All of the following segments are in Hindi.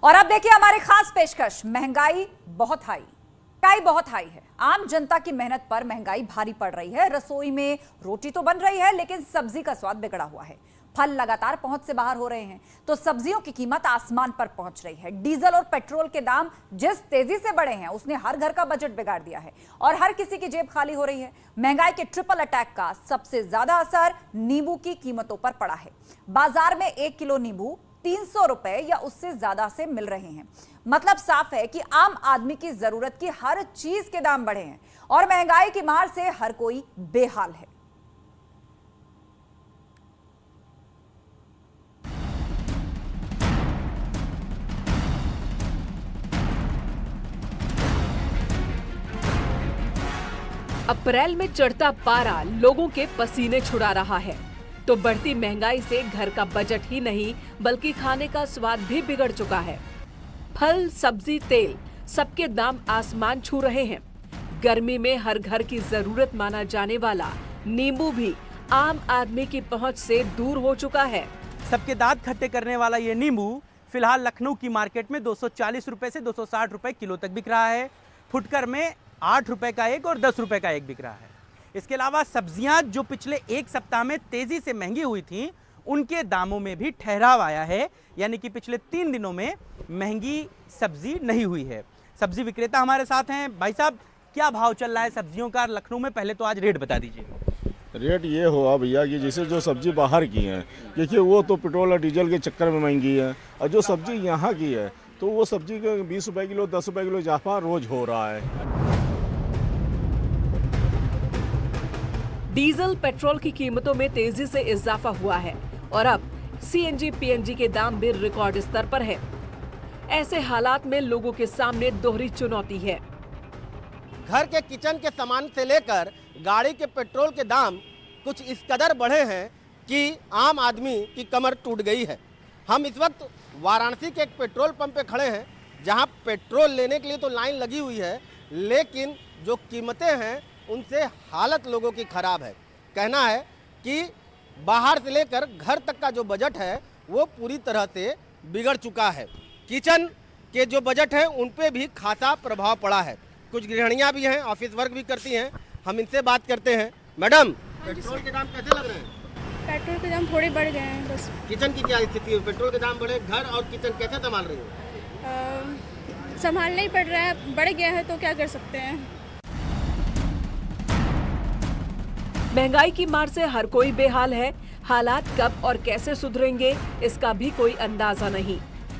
और अब देखिए हमारी खास पेशकश। महंगाई बहुत हाई है। आम जनता की मेहनत पर महंगाई भारी पड़ रही है। रसोई में रोटी तो बन रही है, लेकिन सब्जी का स्वाद बिगड़ा हुआ है। फल लगातार पहुंच से बाहर हो रहे हैं, तो सब्जियों की कीमत आसमान पर पहुंच रही है। डीजल और पेट्रोल के दाम जिस तेजी से बढ़े हैं, उसने हर घर का बजट बिगाड़ दिया है और हर किसी की जेब खाली हो रही है। महंगाई के ट्रिपल अटैक का सबसे ज्यादा असर नींबू की कीमतों पर पड़ा है। बाजार में 1 किलो नींबू 300 रुपए या उससे ज्यादा से मिल रहे हैं। मतलब साफ है कि आम आदमी की जरूरत की हर चीज के दाम बढ़े हैं और महंगाई की मार से हर कोई बेहाल है। अप्रैल में चढ़ता पारा लोगों के पसीने छुड़ा रहा है, तो बढ़ती महंगाई से घर का बजट ही नहीं बल्कि खाने का स्वाद भी बिगड़ चुका है। फल, सब्जी, तेल सबके दाम आसमान छू रहे हैं। गर्मी में हर घर की जरूरत माना जाने वाला नींबू भी आम आदमी की पहुंच से दूर हो चुका है। सबके दांत खट्टे करने वाला ये नींबू फिलहाल लखनऊ की मार्केट में 240 रुपए से 260 रुपए किलो तक बिक रहा है। फुटकर में 8 रुपए का एक और 10 रुपए का एक बिक रहा है। इसके अलावा सब्जियां जो पिछले एक सप्ताह में तेजी से महंगी हुई थीं, उनके दामों में भी ठहराव आया है। यानी कि पिछले 3 दिनों में महंगी सब्जी नहीं हुई है। सब्जी विक्रेता हमारे साथ हैं। भाई साहब, क्या भाव चल रहा है सब्जियों का लखनऊ में? पहले तो आज रेट बता दीजिए। रेट ये हुआ भैया कि जैसे जो सब्जी बाहर की है, देखिए वो तो पेट्रोल और डीजल के चक्कर में महंगी है, और जो सब्जी यहाँ की है तो वो सब्जी का 20 रुपए किलो 10 रुपए किलो इजाफा रोज हो रहा है। डीजल, पेट्रोल की कीमतों में तेजी से इजाफा हुआ है और अब सीएनजी, पीएनजी के दाम भी रिकॉर्ड स्तर पर है। ऐसे हालात में लोगों के सामने दोहरी चुनौती है। घर के किचन के सामान से लेकर गाड़ी के पेट्रोल के दाम कुछ इस कदर बढ़े हैं कि आम आदमी की कमर टूट गई है। हम इस वक्त वाराणसी के एक पेट्रोल पंप पे खड़े हैं, जहां पेट्रोल लेने के लिए तो लाइन लगी हुई है, लेकिन जो कीमतें हैं उनसे हालत लोगों की खराब है। कहना है कि बाहर से लेकर घर तक का जो बजट है वो पूरी तरह से बिगड़ चुका है। किचन के जो बजट है उन पे भी खासा प्रभाव पड़ा है। कुछ गृहिणियां भी हैं, ऑफिस वर्क भी करती हैं, हम इनसे बात करते हैं। मैडम, पेट्रोल के दाम कैसे लग रहे हैं? पेट्रोल के दाम थोड़े बढ़ गए हैं बस। किचन की क्या स्थिति है? पेट्रोल के दाम बढ़े, घर और किचन कैसे संभाल रही हो? संभालना ही पड़ रहा है, बढ़ गया है तो क्या कर सकते हैं। महंगाई की मार से हर कोई बेहाल है। हालात कब और कैसे सुधरेंगे, इसका भी कोई अंदाजा नहीं।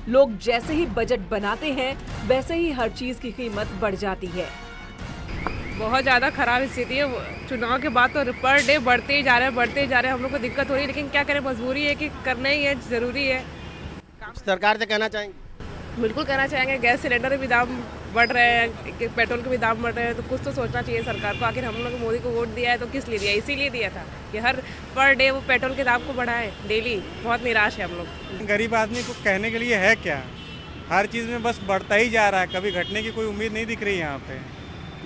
लोग जैसे ही बजट बनाते हैं, वैसे ही हर चीज की कीमत बढ़ जाती है। बहुत ज़्यादा खराब स्थिति है। चुनाव के बाद तो पर डे बढ़ते ही जा रहे हैं। हम लोग को दिक्कत हो रही है, लेकिन क्या करें, मजबूरी है कि करना ही है, ज़रूरी है। सरकार से कहना चाहेंगे? बिल्कुल कहना चाहेंगे। गैस सिलेंडर के भी दाम बढ़ रहे हैं, पेट्रोल के भी दाम बढ़ रहे हैं, तो कुछ तो सोचना चाहिए सरकार को। आखिर हम लोग मोदी को वोट दिया है तो किस लिए दिया? इसीलिए दिया था कि हर पर डे वो पेट्रोल के दाम को बढ़ाए डेली। बहुत निराश है हम लोग। गरीब आदमी को कहने के लिए है क्या? हर चीज़ में बस बढ़ता ही जा रहा है, कभी घटने की कोई उम्मीद नहीं दिख रही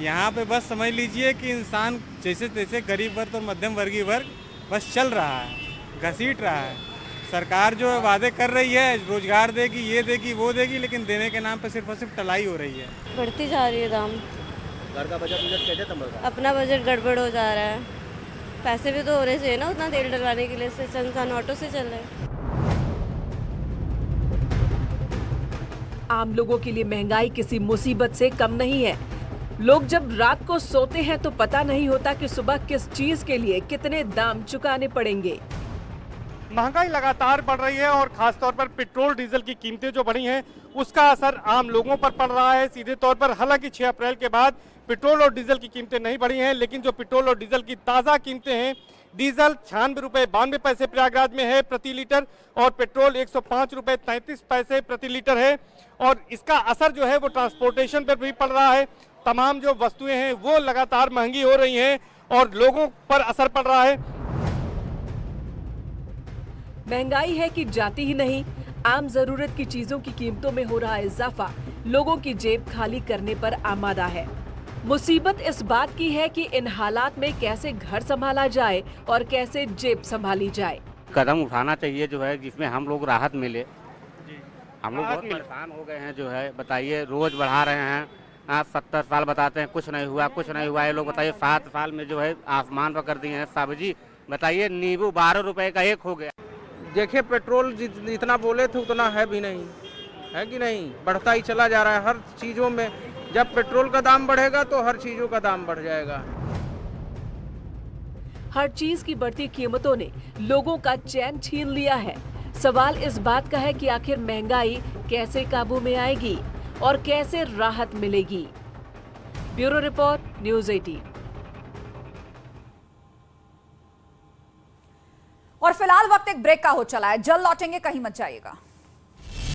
यहाँ पे बस समझ लीजिए कि इंसान जैसे तैसे गरीब वर्ग और मध्यम वर्गीय वर्ग बस चल रहा है, घसीट रहा है। सरकार जो वादे कर रही है, रोजगार देगी, ये देगी, वो देगी, लेकिन देने के नाम पे सिर्फ और सिर्फ टलाई हो रही है। बढ़ती जा रही है दाम। घर का बजट कैसे संभल रहा है? अपना बजट गड़बड़ हो जा रहा है। पैसे भी तो होने चाहिए ना उतना तेल डलवाने के लिए। से इंसान ऑटो से चल रहे हैं। आम लोगों के लिए महंगाई किसी मुसीबत से कम नहीं है। लोग जब रात को सोते हैं तो पता नहीं होता कि सुबह किस चीज के लिए कितने दाम चुकाने पड़ेंगे। महंगाई लगातार बढ़ रही है और खासतौर पर पेट्रोल डीजल की कीमतें जो बढ़ी हैं उसका असर आम लोगों पर पड़ रहा है सीधे तौर पर। हालांकि 6 अप्रैल के बाद पेट्रोल और डीजल की कीमतें नहीं बढ़ी हैं, लेकिन जो पेट्रोल और डीजल की ताज़ा कीमतें हैं, डीजल 96 रुपये 92 पैसे प्रयागराज में है प्रति लीटर और पेट्रोल 105 रुपये 33 पैसे प्रति लीटर है। और इसका असर जो है वो ट्रांसपोर्टेशन पर भी पड़ रहा है। तमाम जो वस्तुएं हैं वो लगातार महंगी हो रही हैं और लोगों पर असर पड़ रहा है। महंगाई है कि जाती ही नहीं, आम जरूरत की चीजों की कीमतों में हो रहा इजाफा लोगों की जेब खाली करने पर आमादा है। मुसीबत इस बात की है कि इन हालात में कैसे घर संभाला जाए और कैसे जेब संभाली जाए। कदम उठाना चाहिए जो है जिसमें हम लोग राहत मिले। हम लोग बहुत परेशान हो गए हैं। जो है बताइए, रोज बढ़ा रहे हैं। आप 70 साल बताते हैं कुछ नहीं हुआ, कुछ नहीं हुआ। ये लोग बताइए 7 साल में जो है आसमान पर कर दिए हैं। सब्जी बताइए, नींबू 12 रुपए का एक हो गया। देखिए, पेट्रोल जितना बोले थे उतना है भी नहीं, है कि नहीं, बढ़ता ही चला जा रहा है हर चीज़ों में। जब पेट्रोल का दाम बढ़ेगा तो हर चीज़ों का दाम बढ़ जाएगा। हर चीज की बढ़ती कीमतों ने लोगों का चैन छीन लिया है। सवाल इस बात का है कि आखिर महंगाई कैसे काबू में आएगी और कैसे राहत मिलेगी। Bureau report, news 18। और फिलहाल वक्त एक ब्रेक का हो चला है, जल्द लौटेंगे, कहीं मत जाइएगा।